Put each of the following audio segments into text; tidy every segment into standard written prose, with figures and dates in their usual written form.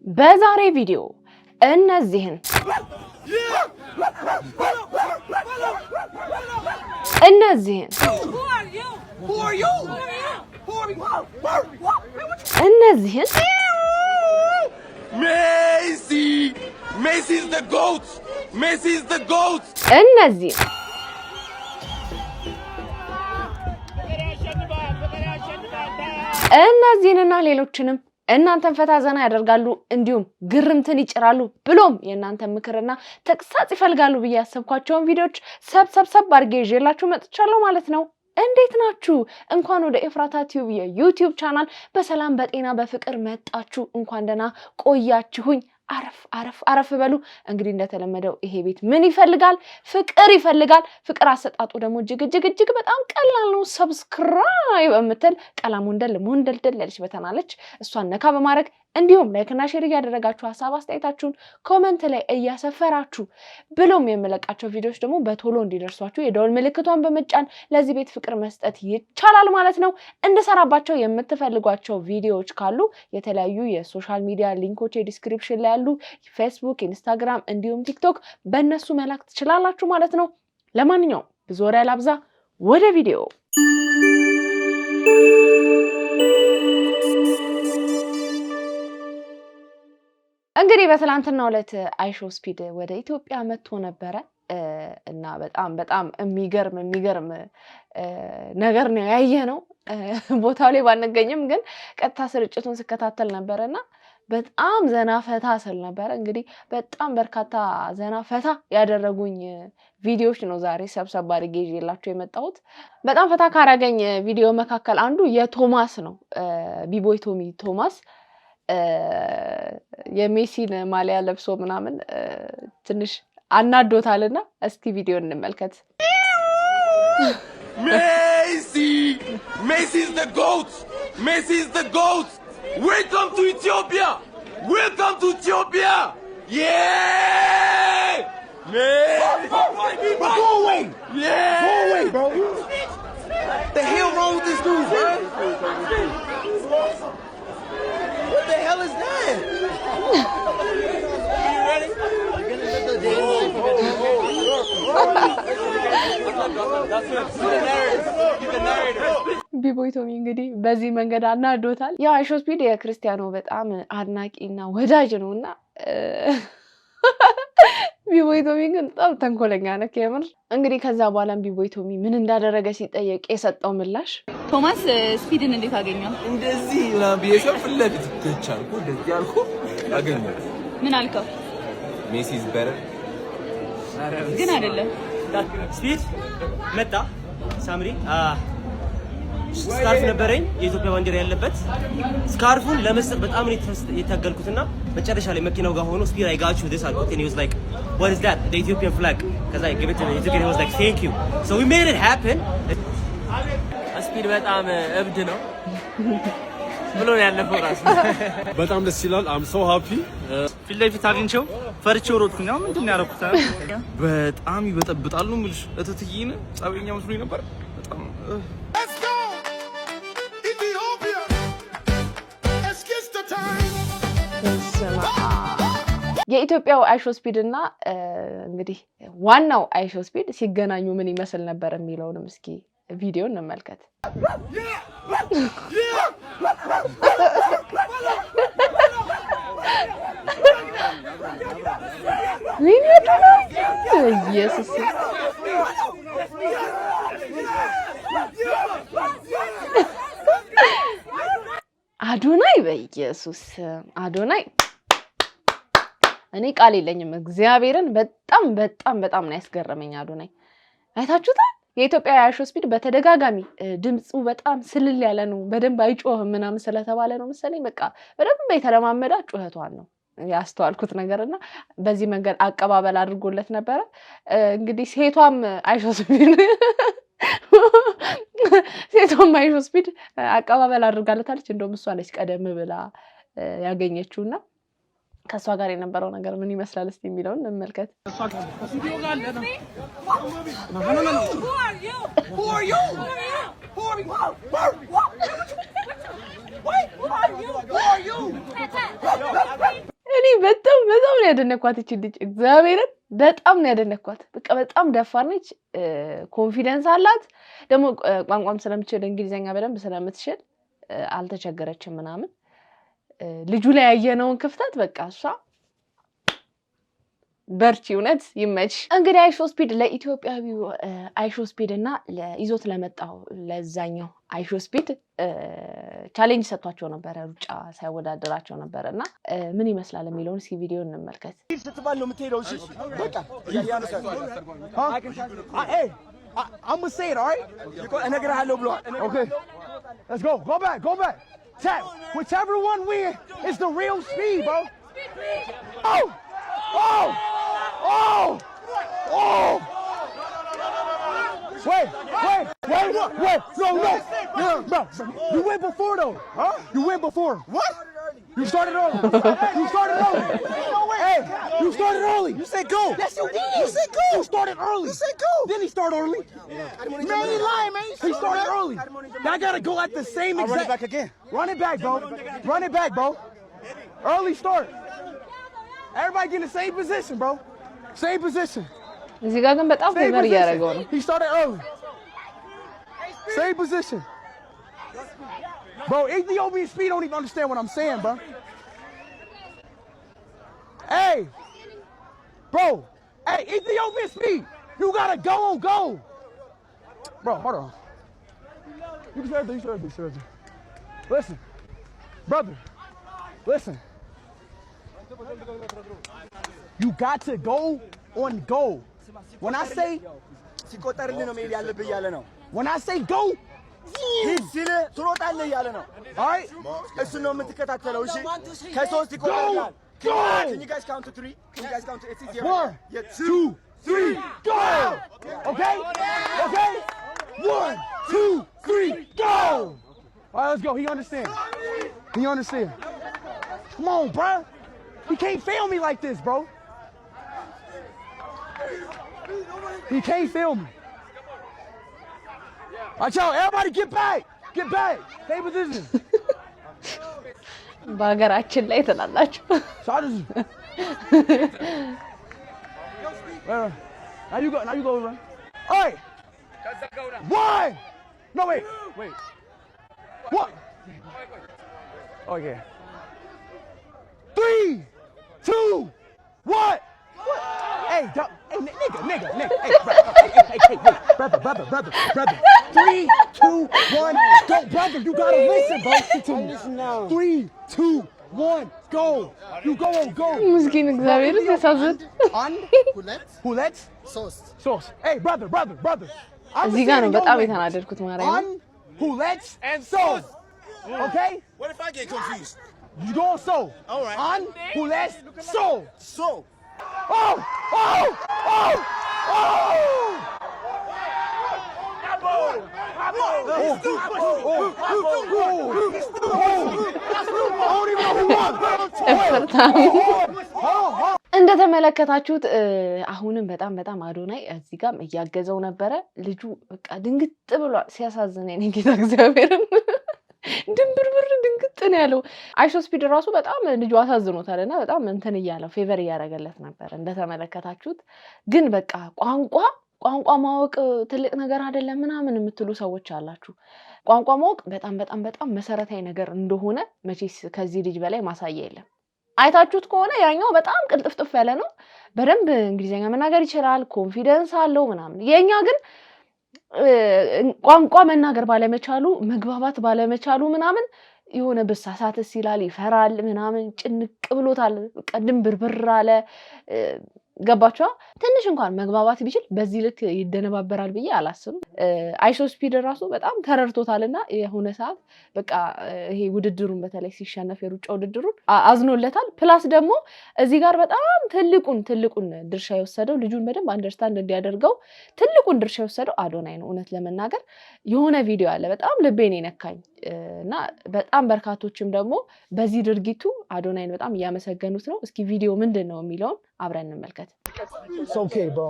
በዛሬ ቪዲዮ እነዚህን Messi is the GOAT. Messi is the GOAT. እነዚህንና ሌሎችንም እናንተን ፈታ ዘና ያደርጋሉ እንዲሁም ግርምትን ይጭራሉ ብሎም የእናንተን ምክርና ተግሳጽ ይፈልጋሉ ብዬ ያሰብኳቸውን ቪዲዮዎች ሰብሰብ አድርጌ ይዤላችሁ መጥቻለሁ ማለት ነው። እንዴት ናችሁ? እንኳን ወደ ኤፍራታ ቲዩብ የዩቲዩብ ቻናል በሰላም በጤና በፍቅር መጣችሁ። እንኳን ደህና ቆያችሁኝ። አረፍ በሉ። እንግዲህ እንደተለመደው ይሄ ቤት ምን ይፈልጋል? ፍቅር ይፈልጋል። ፍቅር አሰጣጡ ደግሞ እጅግ በጣም ቀላል ነው። ሰብስክራይብ የምትል ቀላሙ ሞንደልደል ያለች በተናለች እሷን ነካ በማድረግ እንዲሁም ላይክና ሼር እያደረጋችሁ ሐሳብ አስተያየታችሁን ኮሜንት ላይ እያሰፈራችሁ ብሎም የምለቃቸው ቪዲዮዎች ደግሞ በቶሎ እንዲደርሷችሁ የደወል ምልክቷን በመጫን ለዚህ ቤት ፍቅር መስጠት ይቻላል ማለት ነው። እንድሰራባቸው የምትፈልጓቸው ቪዲዮዎች ካሉ የተለያዩ የሶሻል ሚዲያ ሊንኮች ዲስክሪፕሽን ላይ ያሉ ፌስቡክ፣ ኢንስታግራም እንዲሁም ቲክቶክ በእነሱ መላክ ትችላላችሁ ማለት ነው። ለማንኛውም ብዙ ወሬ አላብዛ፣ ወደ ቪዲዮ እንግዲህ በትላንትናው ዕለት አይሾ ስፒድ ወደ ኢትዮጵያ መጥቶ ነበረ እና በጣም የሚገርም ነገር ነው ያየነው። ቦታው ላይ ባንገኝም ግን ቀጥታ ስርጭቱን ስከታተል ነበርና በጣም ዘና ፈታ ስል ነበር። እንግዲህ በጣም በርካታ ዘና ፈታ ያደረጉኝ ቪዲዮዎች ነው ዛሬ ሰብሰብ አድርጌ ይዤላችሁ የመጣሁት። በጣም ፈታ ካረገኝ ቪዲዮ መካከል አንዱ የቶማስ ነው። ቢቦይ ቶማስ የሜሲን ማሊያ ለብሶ ምናምን ትንሽ አናዶታልና እስቲ ቪዲዮ እንመልከት። Messi is the GOAT. Messi is the GOAT. Welcome to Ethiopia. Welcome to Ethiopia. Yeah! Man! Go away! Yeah! Go away, bro! The hell wrong with this dude, bro? What the hell is that? You ready? ቢቦይ ቶሚ እንግዲህ በዚህ መንገድ አናዶታል። ያው አይሾ ስፒድ የክርስቲያኖ በጣም አድናቂና ወዳጅ ነውና ቢቦይ ቶሚ ግን በጣም ተንኮለኛ ነክ የምር። እንግዲህ ከዛ በኋላም ቢቦይ ቶሚ ምን እንዳደረገ ሲጠየቅ የሰጠው ምላሽ ቶማስ ስፒድን እንዴት አገኘው? እንደዚህ ቢየሰፍ ለፊት ተቻልኩ እንደዚህ ያልኩ አገኘው። ምን አልከው? ሜሲ is better ግን አይደለም። ስፒድ መጣ ሳምሪ ስካርፍ ነበረኝ የኢትዮጵያ ባንዲራ ያለበት ስካርፉን ለመስጠት በጣም ነው የታገልኩትና መጨረሻ ላይ መኪናው ጋር ሆኖ ስፒድ I got you this alcohol and he was like what is that the Ethiopian flag cuz I give it to him he was like thank you so we made it happen. ስፒድ በጣም እብድ ነው ብሎ ያለፈው ራስ በጣም ደስ ይላል። I'm so happy ፊት ለፊት አግኝቼው ፈርቼው ሮጥኩኝ። አሁን ምንድን ነው ያደረኩት? በጣም ይበጠብጣሉ ምልሽ እትትይነ ጻበኛ መስሎኝ ነበር በጣም Let's go! Ethiopia! Let's kiss the time! የኢትዮጵያው አይሾ ስፒድ እና እንግዲህ ዋናው አይሾ ስፒድ ሲገናኙ ምን ይመስል ነበር የሚለውንም እስኪ ቪዲዮ እንመልከት። ኢየሱስ አዶናይ በኢየሱስ አዶናይ እኔ ቃል የለኝም። እግዚአብሔርን በጣም ነው ያስገረመኝ አዶናይ። አይታችሁታል? የኢትዮጵያ አይሾ ስፒድ በተደጋጋሚ ድምጹ በጣም ስልል ያለ ነው። በደንብ አይጮህም ምናምን ስለተባለ ነው መሰለኝ በቃ በደንብ የተለማመዳ ጩኸቷን ነው ያስተዋልኩት ነገርና በዚህ መንገድ አቀባበል አድርጎለት ነበረ። እንግዲህ ሴቷም አይሾ ስፒድ አቀባበል አድርጋለታለች። እንደውም እሷ ነች ቀደም ብላ ያገኘችውና ከሷ ጋር የነበረው ነገር ምን ይመስላል እስቲ የሚለውን እንመልከት። ነው ያደነኳት እቺ ልጅ እግዚአብሔርን በጣም ነው ያደነኳት በቃ በጣም ደፋር ነች ኮንፊደንስ አላት ደግሞ ቋንቋም ስለምትችል እንግሊዘኛ በደንብ ስለምትችል አልተቸገረችም ምናምን ልጁ ላይ ያየነውን ክፍተት በቃ እሷ በርቺ እውነት ይመች እንግዲህ አይሾ ስፒድ ለኢትዮጵያዊው አይሾ ስፒድ እና ለይዞት ለመጣው ለዛኛው አይሾ ስፒድ ቻሌንጅ ሰጥቷቸው ነበር ሩጫ ሳይወዳደራቸው ነበርና ምን ይመስላል የሚለውን እስኪ ቪዲዮ እንመልከት ስትባል ነው የምትሄደው እሺ በቃ I'm gonna say it all right እነግርሃለሁ ብሏል Okay let's go back tap whichever one win is the real speed bro Oh! Wait! No! Bro, you went before though. Huh? You went before. What? You started early. Hey, you started early. You said go. Yes, you did. You said go. You started early. You said go. Then he started early. Man, he lying, man. He started early. Now I gotta go at the same exact. Run it back again. Run it back, bro. Early start. Everybody get in the same position, bro. Same position. እዚህ ጋር ግን በጣም ፌቨር ያደረገው ነው. He started early. Same position. Bro, Ethiopian speed don't even understand what I'm saying, bro. Hey. Bro. Hey, Ethiopian speed. You gotta go. Bro, hold on. You deserve it. Listen. Brother. Listen. You got to go on goal. When I say when I say go all right እሱ ነው የምትከታተለው እሺ ከ3 ይቆጠራል Can you guys count to 3? Can you guys count to 1 2 3 go Okay 1 2 3 go All right let's go he understand Come on bro He can't fail me like this, bro. He can't fail me. Watch out, everybody get back. Stay position. በአገራችን ላይ ተላላችሁ. Now you go, run. All right. One. No, wait. What? Okay. 3 2 1 Hey, nigga. Hey, brother. 3 2 1 go, brother. You gotta listen, bro. 3 2 1 go. You go. ምስኪን እግዚአብሔር ያሳዝን. ሁለት ሶስት Hey, brother. እዚህ ጋር ነው በጣም የተናደድኩት ማርያም. ሁለት and sauce. Okay? What if I get confused? You going so? All right. On, hules, so. Oh! እንደተመለከታችሁት አሁንም በጣም አዶናይ እዚህ ጋር እያገዘው ነበረ ልጁ በቃ ድንግጥ ብሏል ሲያሳዝን እኔ ጌታ እግዚአብሔርን ድንብርብር ድንግጥ ነው ያለው አይሾ ስፒድ ራሱ በጣም ልጁ አሳዝኖታልና በጣም እንትን እያለው ፌቨር እያደረገለት ነበር እንደተመለከታችሁት ግን በቃ ቋንቋ ማወቅ ትልቅ ነገር አይደለም ምናምን የምትሉ ሰዎች አላችሁ ቋንቋ ማወቅ በጣም መሰረታዊ ነገር እንደሆነ መቼስ ከዚህ ልጅ በላይ ማሳያ የለም አይታችሁት ከሆነ ያኛው በጣም ቅልጥፍጥፍ ያለ ነው በደንብ እንግሊዘኛ መናገር ይችላል ኮንፊደንስ አለው ምናምን የኛ ግን ቋንቋ መናገር ባለመቻሉ መግባባት ባለመቻሉ ምናምን የሆነ በሳሳተስ ይላል ይፈራል ምናምን ጭንቅ ብሎታል ቀድም ብርብር አለ ገባችሁ ትንሽ እንኳን መግባባት ቢችል በዚህ ልክ ይደነባበራል ብዬ አላስብም አይሾ ስፒድ ራሱ በጣም ተረርቶታልና የሆነ ሰዓት በቃ ይሄ ውድድሩን በተለይ ሲሸነፍ የሩጫ ውድድሩን አዝኖለታል ፕላስ ደግሞ እዚህ ጋር በጣም ትልቁን ድርሻ የወሰደው ልጁን በደንብ አንደርስታንድ እንዲያደርገው ትልቁን ድርሻ የወሰደው አዶናይ ነው እውነት ለመናገር የሆነ ቪዲዮ አለ በጣም ልቤን የነካኝ እና በጣም በርካቶችም ደግሞ በዚህ ድርጊቱ አዶናይን በጣም እያመሰገኑት ነው እስኪ ቪዲዮ ምንድነው የሚለውን አብረን እንመልከት It's okay, bro.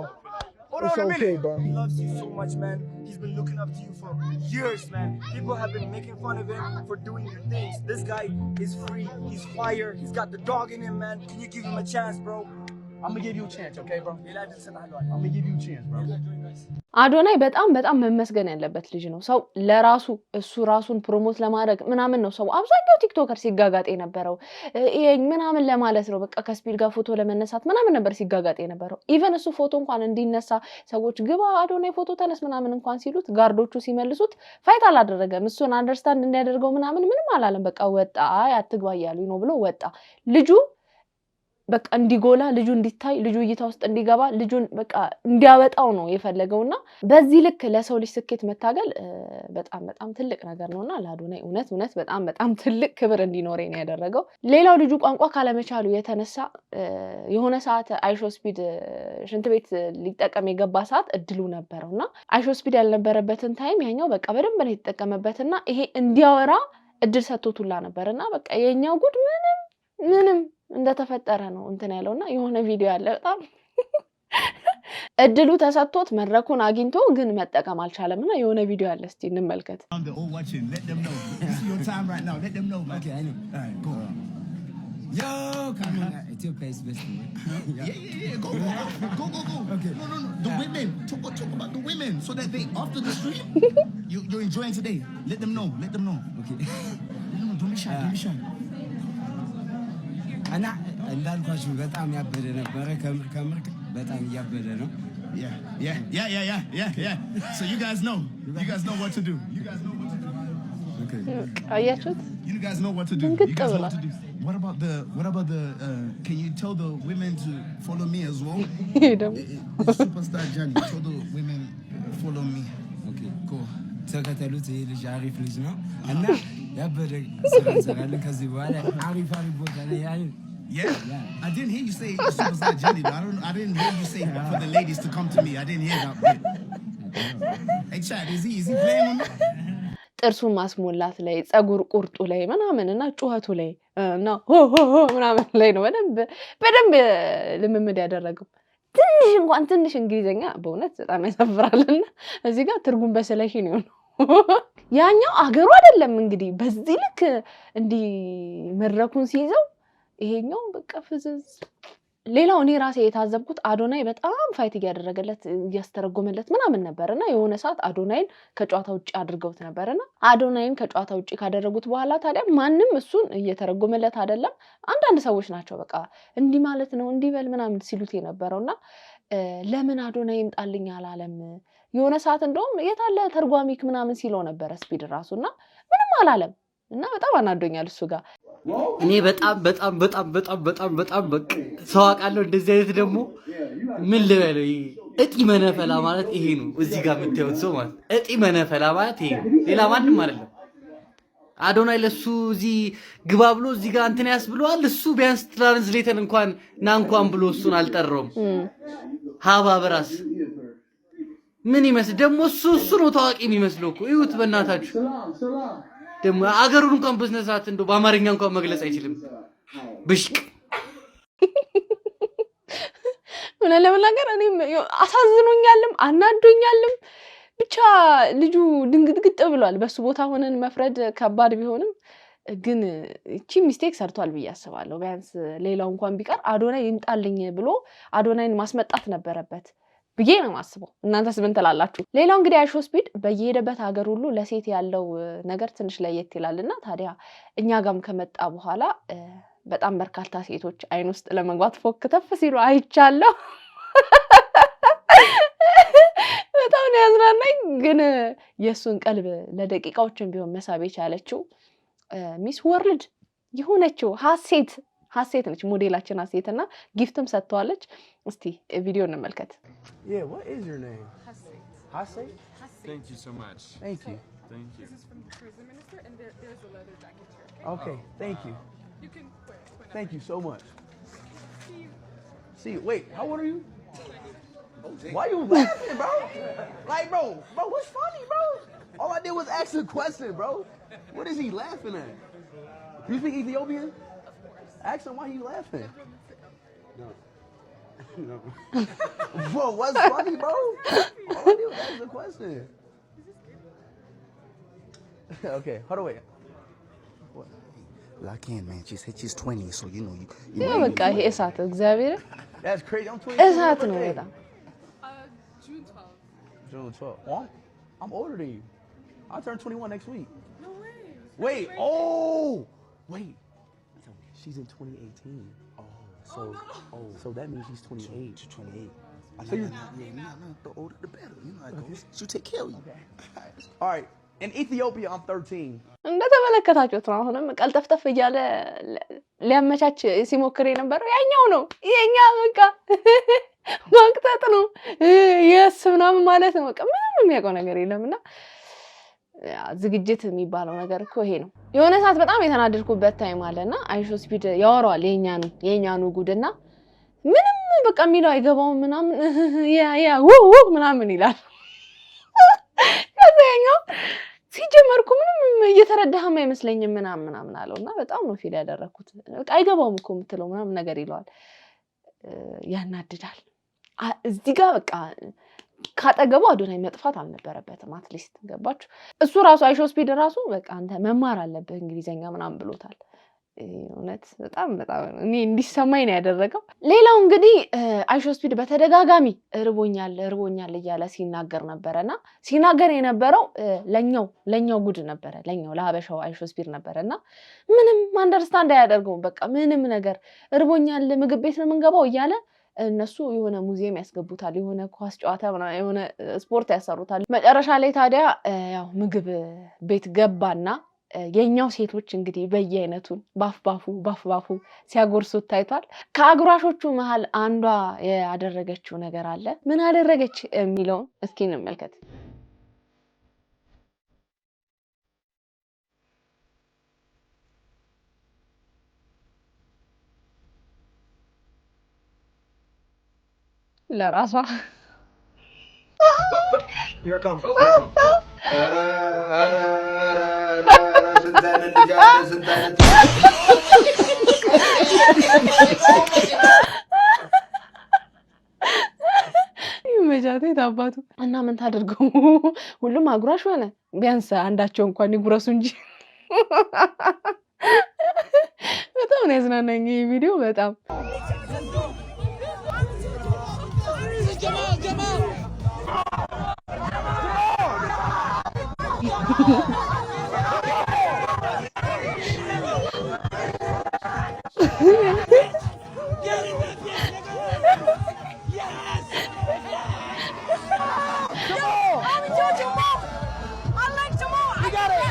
It's okay, bro. He loves you so much, man. He's been looking up to you for years, man. People have been making fun of him for doing your things. This guy is free. He's fire. He's got the dog in him, man. Can you give him a chance, bro? I'm gonna give you a chance, okay, bro? I'm gonna give you a chance, bro. አዶናይ በጣም መመስገን ያለበት ልጅ ነው። ሰው ለራሱ እሱ ራሱን ፕሮሞት ለማድረግ ምናምን ነው ሰው አብዛኛው ቲክቶከር ሲጋጋጥ የነበረው ምናምን ለማለት ነው። በቃ ከስፒድ ጋር ፎቶ ለመነሳት ምናምን ነበር ሲጋጋጥ የነበረው። ኢቨን እሱ ፎቶ እንኳን እንዲነሳ ሰዎች ግባ አዶናይ ፎቶ ተነስ ምናምን እንኳን ሲሉት ጋርዶቹ ሲመልሱት ፋይት አላደረገም። እሱን አንደርስታንድ እንዲያደርገው ምንም አላለም። በቃ ወጣ አትግባ እያሉኝ ነው ብሎ ወጣ። ልጁ በቃ እንዲጎላ ልጁ እንዲታይ ልጁ እይታ ውስጥ እንዲገባ ልጁን በቃ እንዲያወጣው ነው የፈለገውና በዚህ ልክ ለሰው ልጅ ስኬት መታገል በጣም ትልቅ ነገር ነውና ለአዶናይ እውነት በጣም ትልቅ ክብር እንዲኖረኝ ነው ያደረገው። ሌላው ልጁ ቋንቋ ካለመቻሉ የተነሳ የሆነ ሰዓት አይሾ ስፒድ ሽንት ቤት ሊጠቀም የገባ ሰዓት እድሉ ነበርውና አይሾ ስፒድ ያልነበረበትን ታይም ያኛው በቃ በደንብ ነው የተጠቀመበትና ይሄ እንዲያወራ እድል ሰጥቶቱላ ነበርና በቃ የኛው ጉድ ምንም እንደተፈጠረ ነው እንትን ያለውና የሆነ ቪዲዮ አለ በጣም እድሉ ተሰጥቶት መድረኩን አግኝቶ ግን መጠቀም አልቻለምና የሆነ ቪዲዮ አለ እስቲ እንመልከት። Yo, come on. Ethiopia is best. Yeah. Go. Okay. No. The women. Talk about the women so that they after the stream you're enjoying today. Let them know. Okay. No, don't be shy. እና እንዳልኳችሁ በጣም ያበደ ነበረ ከምር በጣም ያበደ ነው። Yeah. So you guys know what to do. Okay. አያችሁት? You guys know what to do. What about the can you tell the women to follow me as well? Superstar Johnny, tell the women follow me. Okay, cool. ተከተሉት። ይሄ ልጅ አሪፍ ልጅ ነው እና ያበደ ስራ እንሰራለን ከዚህ በኋላ አሪፍ ቦታ ላይ ያለው Yeah. I didn't hear you say Superstar Johnny. I didn't hear you say for the ladies to come to me. I didn't hear that bit. Hey Chad, is he playing with me? ጥርሱን ማስሞላት ላይ ጸጉር ቁርጡ ላይ ምናምንና ጩኸቱ ላይ እና ምናምን ላይ ነው በደንብ ልምምድ ያደረገው። ትንሽ እንግሊዘኛ በእውነት በጣም ያሳፍራልና እዚህ ጋር ትርጉም በሰለሽ ነው ያኛው አገሩ አይደለም እንግዲህ በዚህ ልክ እንዲ መድረኩን ሲይዘው ይሄኛው በቃ ፍዝዝ። ሌላው እኔ ራሴ የታዘብኩት አዶናይ በጣም ፋይት ያደረገለት ያስተረጎመለት ምናምን ነበርና የሆነ ሰዓት አዶናይን ከጨዋታ ውጪ አድርገውት ነበርና አዶናይን ከጨዋታ ውጪ ካደረጉት በኋላ ታዲያ ማንም እሱን እየተረጎመለት አይደለም። አንዳንድ ሰዎች ናቸው በቃ እንዲህ ማለት ነው እንዲበል ምናምን ሲሉት የነበረውና ለምን አዶናይ ይምጣልኝ አላለም። የሆነ ሰዓት እንደውም የታለ ተርጓሚክ ምናምን ሲለው ነበር ስፒድ ራሱና ምንም አላለም እና በጣም አናዶኛል እሱ ጋር። እኔ በጣም በቃ ሰው አውቃለሁ እንደዚህ አይነት ደግሞ ምን ልበለው እጢ መነፈላ ማለት ይሄ ነው። እዚህ ጋር የምታዩት ሰው ማለት እጢ መነፈላ ማለት ይሄ ነው፣ ሌላ ማንም አይደለም። አዶናይ ለሱ እዚህ ግባ ብሎ እዚህ ጋር እንትን ያስብለዋል። እሱ ቢያንስ ትራንስሌተር እንኳን ብሎ እሱን አልጠራውም። ሀባ በራስ ምን ይመስል ደግሞ እሱ ነው ታዋቂ የሚመስለው እኮ እዩት በእናታችሁ። ደግሞ አገሩን እንኳን በስነ ስርዓት እንደው በአማርኛ እንኳን መግለጽ አይችልም። ብሽቅ ምን ለምናገር እኔ አሳዝኖኛልም አናዶኛልም። ብቻ ልጁ ድንግጥግጥ ብሏል። በሱ ቦታ ሆነን መፍረድ ከባድ ቢሆንም ግን እቺ ሚስቴክ ሰርቷል ብዬ አስባለሁ። ቢያንስ ሌላው እንኳን ቢቀር አዶናይ ይምጣልኝ ብሎ አዶናይን ማስመጣት ነበረበት ብዬ ነው ማስበው። እናንተስ ምን ትላላችሁ? ሌላው እንግዲህ አይሾ ስፒድ በየሄደበት ሀገር ሁሉ ለሴት ያለው ነገር ትንሽ ለየት ይላልና ታዲያ እኛ ጋርም ከመጣ በኋላ በጣም በርካታ ሴቶች አይን ውስጥ ለመግባት ፎክተፍ ሲሉ አይቻለሁ። በጣም ነው ያዝናናኝ። ግን የሱን ቀልብ ለደቂቃዎችን ቢሆን መሳብ የቻለችው ሚስ ወርልድ የሆነችው ሀሴት ነች። ሞዴላችን ሀሴትና ጊፍትም ሰጥቷለች። እስቲ ቪዲዮ እንመልከት። Yeah, what is your name? Hasset. Thank you so much. Thank you. This is from the tourism minister, and there's a leather jacket here. Okay, thank you. You can quit. Thank you so much. See, wait, how old are you? Why you laughing, bro? Like, bro, what's funny, bro? All I did was ask a question, bro. What is he laughing at? You speak Ethiopian? Ask him why he laughing. No. Bro, what's funny, bro? Oh, that's the question. Okay, hold on, wait. What? Lock in, man. She said she's 20, so you know you. Yeah, በቃ ይሄ እሳት እግዚአብሔር That's crazy. I'm 20. እሳት ነው በጣም። June 12th. June 12. Oh, I'm older than you. I'll turn 21 next week. No way. Wait. Oh, wait. She's in 2018. So that means she's 28. She's 28. So the older the better. You know how it goes. She'll take care of you. Okay. All right. In Ethiopia, I'm 13. እንደተመለከታችሁት ነው። አሁንም ቀልጠፍጠፍ እያለ ሊያመቻች ሲሞክር የነበረው ያኛው ነው። የኛ በቃ ማቅጠጥ ነው። የስ ምናምን ማለት ነው። በቃ ምንም የሚያውቀው ነገር የለምና ዝግጅት የሚባለው ነገር እኮ ይሄ ነው። የሆነ ሰዓት በጣም የተናደድኩበት ታይም አለና አይሾ ስፒድ ያወራዋል የኛኑ ጉድና ምንም በቃ የሚለው አይገባውም ምናምን ያ ምናምን ይላል። ከዛኛው ሲጀመርኩ ምንም እየተረዳህም አይመስለኝም ምናምን አለውና በጣም ነው ፊል ያደረኩት። በቃ አይገባውም እኮ የምትለው ምናምን ነገር ይለዋል። ያናድዳል። እዚህ ጋር በቃ ካጠገቡ አዶናይ መጥፋት አልነበረበትም። አትሊስት ገባችሁ? እሱ ራሱ አይሾ ስፒድ ራሱ በቃ አንተ መማር አለብህ እንግሊዘኛ ምናምን ብሎታል። እውነት በጣም እኔ እንዲሰማኝ ነው ያደረገው። ሌላው እንግዲህ አይሾ ስፒድ በተደጋጋሚ እርቦኛል እያለ ሲናገር ነበረና ሲናገር የነበረው ለኛው ጉድ ነበረ። ለሀበሻው አይሾ ስፒድ ነበረና ምንም አንደርስታንድ አያደርገውም። በቃ ምንም ነገር እርቦኛል ምግብ ቤት ነው የምንገባው እያለ እነሱ የሆነ ሙዚየም ያስገቡታል፣ የሆነ ኳስ ጨዋታ ምናምን የሆነ ስፖርት ያሰሩታል። መጨረሻ ላይ ታዲያ ያው ምግብ ቤት ገባና የኛው ሴቶች እንግዲህ በየአይነቱን ባፍ ሲያጎርሱት ታይቷል። ከአጉራሾቹ መሃል አንዷ ያደረገችው ነገር አለ። ምን አደረገች የሚለውን እስኪ እንመልከት። ለራሷ ይመጃቴ ታባቱ እና ምን ታደርገው ሁሉም አጉራሽ ሆነ። ቢያንስ አንዳቸው እንኳን ይጉረሱ እንጂ በጣም ነው ያዝናናኝ ይሄ ቪዲዮ በጣም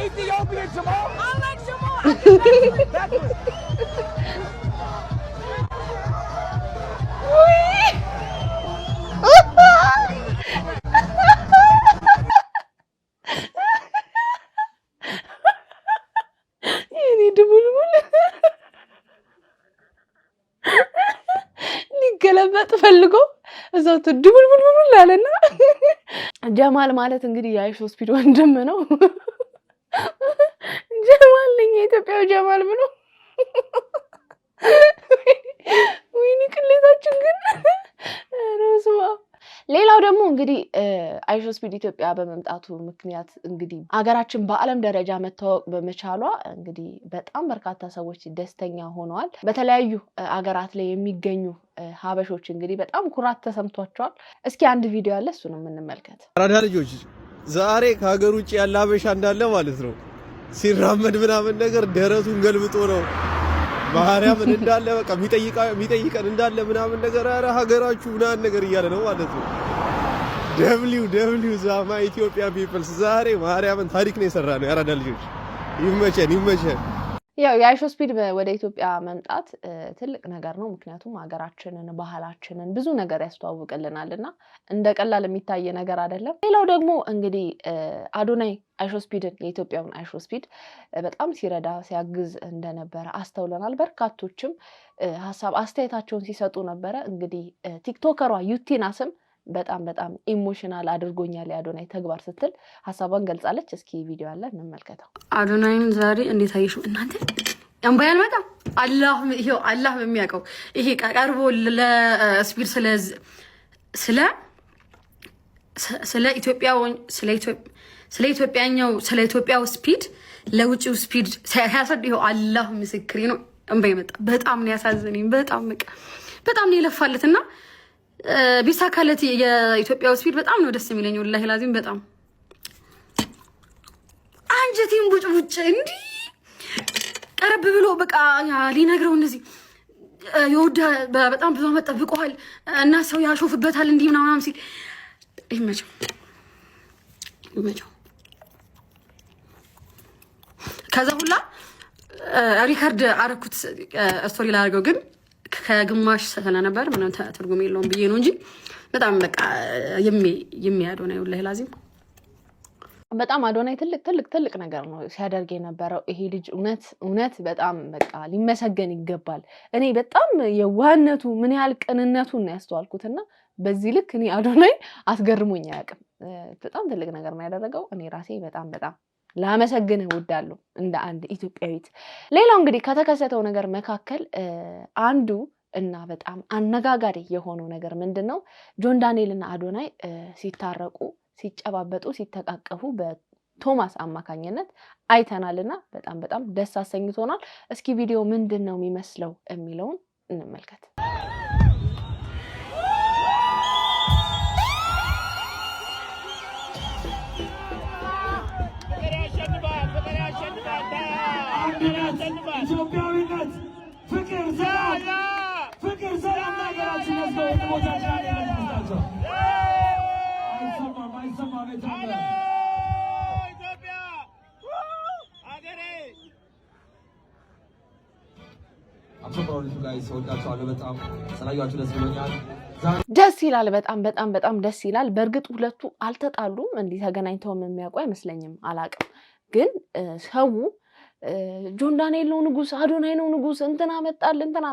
Ethiopian Jamal. I like Jamal. የኔ ድቡልቡል ሊገለበጥ ፈልጎ እዛው ድቡልቡል አለና ጀማል ማለት እንግዲህ የአይሾ ስፒድ ወንድም ነው። ጀማል ነኝ የኢትዮጵያው ጀማል ብሎ ወይኔ ቅሌታችን ግን ረስማ። ሌላው ደግሞ እንግዲህ አይሾ ስፒድ ኢትዮጵያ በመምጣቱ ምክንያት እንግዲህ አገራችን በዓለም ደረጃ መታወቅ በመቻሏ እንግዲህ በጣም በርካታ ሰዎች ደስተኛ ሆነዋል። በተለያዩ አገራት ላይ የሚገኙ ሀበሾች እንግዲህ በጣም ኩራት ተሰምቷቸዋል። እስኪ አንድ ቪዲዮ አለ፣ እሱንም እንመልከት። አራዳ ልጆች ዛሬ ከሀገር ውጭ ያለ ሀበሻ እንዳለ ማለት ነው ሲራመድ ምናምን ነገር ደረቱን ገልብጦ ነው ማርያምን እንዳለ በቃ የሚጠይቀን እንዳለ ምናምን ነገር ኧረ ሀገራችሁ ምናምን ነገር እያለ ነው ማለት ነው። ደብሊው ዛማ ኢትዮጵያ ፒፕልስ ዛሬ ማርያምን ታሪክ ነው የሰራ ነው። ያራዳ ልጆች ይመቸን። ያው የአይሾ ስፒድ ወደ ኢትዮጵያ መምጣት ትልቅ ነገር ነው። ምክንያቱም ሀገራችንን ባህላችንን ብዙ ነገር ያስተዋውቅልናልና እንደ ቀላል የሚታይ ነገር አይደለም። ሌላው ደግሞ እንግዲህ አዶናይ አይሾ ስፒድን የኢትዮጵያውን አይሾ ስፒድ በጣም ሲረዳ ሲያግዝ እንደነበረ አስተውለናል። በርካቶችም ሀሳብ አስተያየታቸውን ሲሰጡ ነበረ። እንግዲህ ቲክቶከሯ ዩቲናስም በጣም ኢሞሽናል አድርጎኛል የአዶናይ ተግባር ስትል ሀሳቧን ገልጻለች። እስኪ ቪዲዮ አለ እንመልከተው። አዶናይን ዛሬ እንዴት አየሽው እናንተ? እንባይ አልመጣም አላህ በሚያውቀው ይሄ ቀርቦ ለስፒድ ስለ ኢትዮጵያው ስፒድ ለውጭው ስፒድ ሲያሳድ ይሄው አላህ ምስክሬ ነው እንባይ መጣ በጣም ነው ያሳዘነኝ በጣም ነው የለፋለትና ቢሳካለት የኢትዮጵያው ስፒድ በጣም ነው ደስ የሚለኝ ወላሂ ላዚም በጣም አንጀቴን ቡጭ እንዲ ቀረብ ብሎ በቃ ሊነግረው እንደዚህ ይወዳ በጣም ብዙ አመት ጠብቀዋል እና ሰው ያሾፍበታል እንዲህ ምናምን ሲል ይመቸው ከዛ ሁላ ሪካርድ አረኩት ስቶሪ ላይ አድርገው ግን ከግማሽ ስለነበር ምንም ትርጉም የለውም ብዬ ነው እንጂ በጣም በቃ የሚያዶናይ ወላሂ ላዚም በጣም አዶናይ ትልቅ ነገር ነው ሲያደርግ የነበረው ይሄ ልጅ እውነት በጣም በቃ ሊመሰገን ይገባል እኔ በጣም የዋህነቱ ምን ያህል ቅንነቱን ነው ያስተዋልኩትና በዚህ ልክ እኔ አዶናይ አስገርሞኝ አያውቅም በጣም ትልቅ ነገር ነው ያደረገው እኔ ራሴ በጣም ላመሰግንህ እወዳለሁ እንደ አንድ ኢትዮጵያዊት ሌላው እንግዲህ ከተከሰተው ነገር መካከል አንዱ እና በጣም አነጋጋሪ የሆነው ነገር ምንድነው ጆን ዳንኤል እና አዶናይ ሲታረቁ ሲጨባበጡ ሲተቃቀፉ በቶማስ አማካኝነት አይተናልና በጣም ደስ አሰኝቶናል እስኪ ቪዲዮ ምንድነው የሚመስለው የሚለውን እንመልከት ኢትዮጵያዊነት ፍቅር ሰላም ነገራችን ነው ወጣቻችን ያለምታቸው አይሰማም ኢትዮጵያ አገሬ አብሮን ላይ ሰውዳቸው በጣም ሰላያችሁ ደስ ይለኛል ደስ ይላል በጣም ደስ ይላል በእርግጥ ሁለቱ አልተጣሉም እንዲህ ተገናኝተው የሚያውቁ አይመስለኝም አላቅም ግን ሰው ጆን ዳንኤል ነው ንጉስ አዶናይ ነው ንጉስ እንትና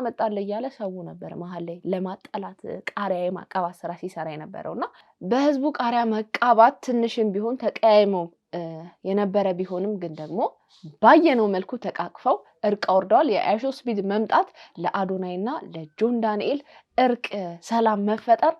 መጣል እያለ ሰው ነበር መሃል ላይ ለማጣላት ቃሪያ የማቃባት ስራ ሲሰራ የነበረውና በህዝቡ ቃሪያ መቃባት ትንሽም ቢሆን ተቀያይመው የነበረ ቢሆንም ግን ደግሞ ባየነው መልኩ ተቃቅፈው እርቅ አውርደዋል የአይሾ ስፒድ መምጣት ለአዶናይና ለጆን ዳንኤል እርቅ ሰላም መፈጠር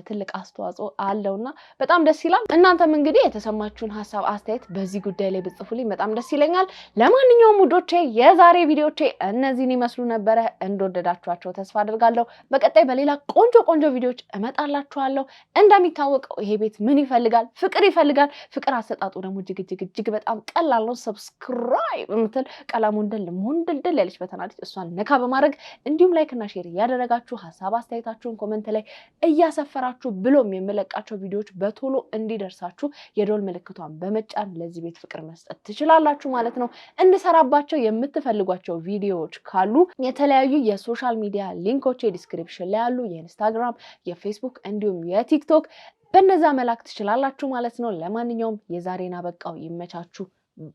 ትልቅ አስተዋጽኦ አለውና በጣም ደስ ይላል እናንተም እንግዲህ የተሰማችሁን ሐሳብ አስተያየት በዚህ ጉዳይ ላይ ብጽፉልኝ በጣም ደስ ይለኛል ለማንኛውም ውዶቼ የዛሬ ቪዲዮቼ እነዚህን ይመስሉ ነበር እንደወደዳችኋቸው ተስፋ አደርጋለሁ በቀጣይ በሌላ ቆንጆ ቪዲዮዎች እመጣላችኋለሁ እንደሚታወቀው ይሄ ቤት ምን ይፈልጋል ፍቅር ይፈልጋል ፍቅር አሰጣጡ ደግሞ እጅግ በጣም ቀላል ነው ሰብስክራይብ ምትል ቀላሙን ሞንደልደል ያለች በተናለች እሷን ነካ በማድረግ እንዲሁም ላይክ እና ሼር ያደረጋችሁ ሐሳብ አስተያየታችሁን ኮሜንት ላይ እያሰፈራችሁ ብሎም የምለቃቸው ቪዲዮዎች በቶሎ እንዲደርሳችሁ የደወል ምልክቷን በመጫን ለዚህ ቤት ፍቅር መስጠት ትችላላችሁ ማለት ነው እንድሰራባቸው የምትፈልጓቸው ቪዲዮዎች ካሉ የተለያዩ የሶሻል ሚዲያ ሊንኮች ዲስክሪፕሽን ላይ ያሉ የኢንስታግራም የፌስቡክ እንዲሁም የቲክቶክ በእነዛ መላክ ትችላላችሁ ማለት ነው ለማንኛውም የዛሬና በቃው ይመቻችሁ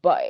ባይ